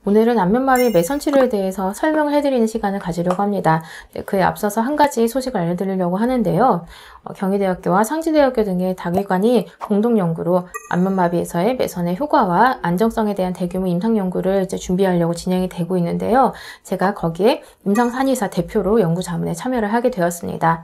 오늘은 안면마비 매선 치료에 대해서 설명을 해드리는 시간을 가지려고 합니다. 그에 앞서서 한 가지 소식을 알려드리려고 하는데요. 경희대학교와 상지대학교 등의 다기관이 공동 연구로 안면마비에서의 매선의 효과와 안정성에 대한 대규모 임상 연구를 이제 준비하려고 진행이 되고 있는데요. 제가 거기에 임상산의사 대표로 연구 자문에 참여를 하게 되었습니다.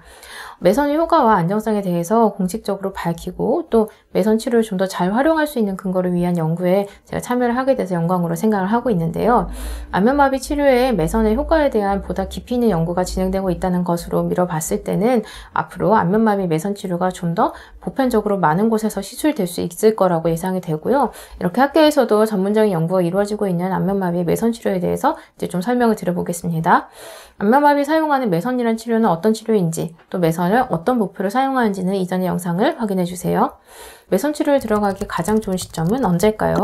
매선의 효과와 안정성에 대해서 공식적으로 밝히고 또 매선 치료를 좀 더 잘 활용할 수 있는 근거를 위한 연구에 제가 참여를 하게 돼서 영광으로 생각을 하고 있는데요. 안면마비 치료의 매선의 효과에 대한 보다 깊이 있는 연구가 진행되고 있다는 것으로 미뤄봤을 때는 앞으로 안면마비 매선 치료가 좀 더 보편적으로 많은 곳에서 시술될 수 있을 거라고 예상이 되고요. 이렇게 학계에서도 전문적인 연구가 이루어지고 있는 안면마비 매선 치료에 대해서 이제 좀 설명을 드려보겠습니다. 안면마비 사용하는 매선이란 치료는 어떤 치료인지, 또 매선을 어떤 목표로 사용하는지는 이전의 영상을 확인해 주세요. 매선 치료에 들어가기 가장 좋은 시점은 언제일까요?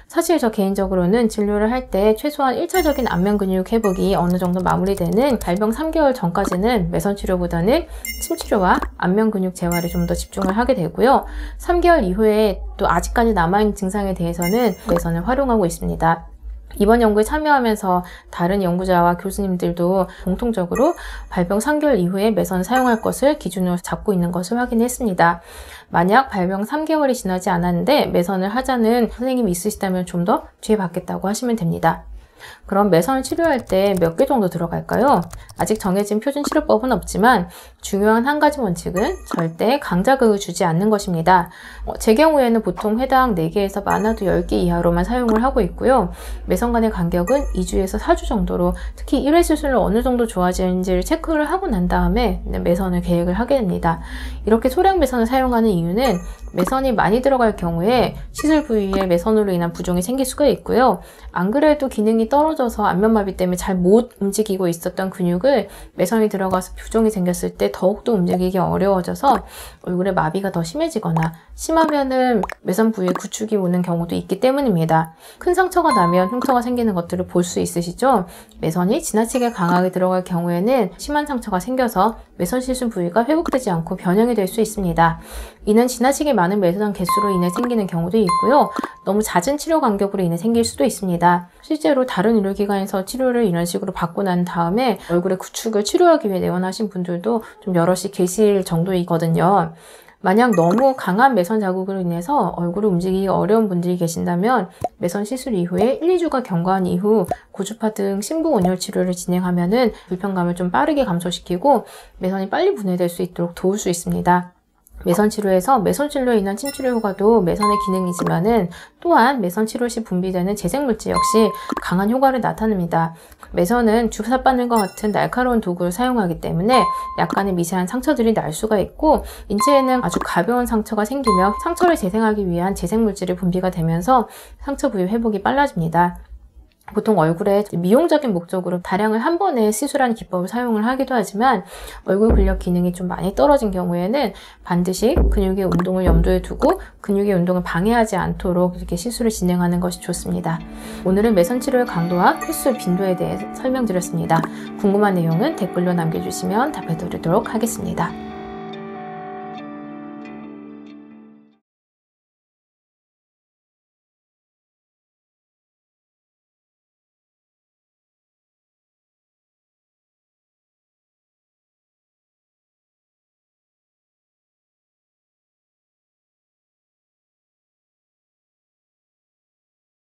사실 저 개인적으로는 진료를 할 때 최소한 1차적인 안면 근육 회복이 어느 정도 마무리되는 발병 3개월 전까지는 매선 치료보다는 침 치료와 안면 근육 재활에 좀 더 집중을 하게 되고요. 3개월 이후에 또 아직까지 남아있는 증상에 대해서는 매선을 활용하고 있습니다. 이번 연구에 참여하면서 다른 연구자와 교수님들도 공통적으로 발병 3개월 이후에 매선을 사용할 것을 기준으로 잡고 있는 것을 확인했습니다. 만약 발병 3개월이 지나지 않았는데 매선을 하자는 선생님이 있으시다면 좀 더 뒤에 받겠다고 하시면 됩니다. 그럼 매선을 치료할 때 몇 개 정도 들어갈까요? 아직 정해진 표준 치료법은 없지만 중요한 한 가지 원칙은 절대 강자극을 주지 않는 것입니다. 제 경우에는 보통 회당 4개에서 많아도 10개 이하로만 사용을 하고 있고요. 매선 간의 간격은 2주에서 4주 정도로 특히 1회 수술로 어느 정도 좋아지는지를 체크를 하고 난 다음에 매선을 계획을 하게 됩니다. 이렇게 소량 매선을 사용하는 이유는 매선이 많이 들어갈 경우에 시술 부위에 매선으로 인한 부종이 생길 수가 있고요. 안 그래도 기능이 떨어져서 안면마비 때문에 잘 못 움직이고 있었던 근육을 매선이 들어가서 부종이 생겼을 때 더욱더 움직이기 어려워져서 얼굴에 마비가 더 심해지거나 심하면은 매선 부위에 구축이 오는 경우도 있기 때문입니다. 큰 상처가 나면 흉터가 생기는 것들을 볼 수 있으시죠? 매선이 지나치게 강하게 들어갈 경우에는 심한 상처가 생겨서 매선 시술 부위가 회복되지 않고 변형이 될 수 있습니다. 이는 지나치게 많은 매선 개수로 인해 생기는 경우도 있고요. 너무 잦은 치료 간격으로 인해 생길 수도 있습니다. 실제로 다른 의료기관에서 치료를 이런 식으로 받고 난 다음에 얼굴의 구축을 치료하기 위해 내원하신 분들도 좀 여럿이 계실 정도이거든요. 만약 너무 강한 매선 자국으로 인해서 얼굴을 움직이기 어려운 분들이 계신다면 매선 시술 이후에 1, 2주가 경과한 이후 고주파 등 심부 온열 치료를 진행하면은 불편감을 좀 빠르게 감소시키고 매선이 빨리 분해될 수 있도록 도울 수 있습니다. 매선 치료에서 매선 치료에 인한 침 치료 효과도 매선의 기능이지만은 또한 매선 치료 시 분비되는 재생물질 역시 강한 효과를 나타냅니다. 매선은 주사 바늘과 같은 날카로운 도구를 사용하기 때문에 약간의 미세한 상처들이 날 수가 있고 인체에는 아주 가벼운 상처가 생기며 상처를 재생하기 위한 재생물질이 분비가 되면서 상처 부위 회복이 빨라집니다. 보통 얼굴에 미용적인 목적으로 다량을 한 번에 시술하는 기법을 사용을 하기도 하지만 얼굴 근력 기능이 좀 많이 떨어진 경우에는 반드시 근육의 운동을 염두에 두고 근육의 운동을 방해하지 않도록 이렇게 시술을 진행하는 것이 좋습니다. 오늘은 매선 치료의 강도와 횟수 빈도에 대해 설명드렸습니다. 궁금한 내용은 댓글로 남겨주시면 답해드리도록 하겠습니다.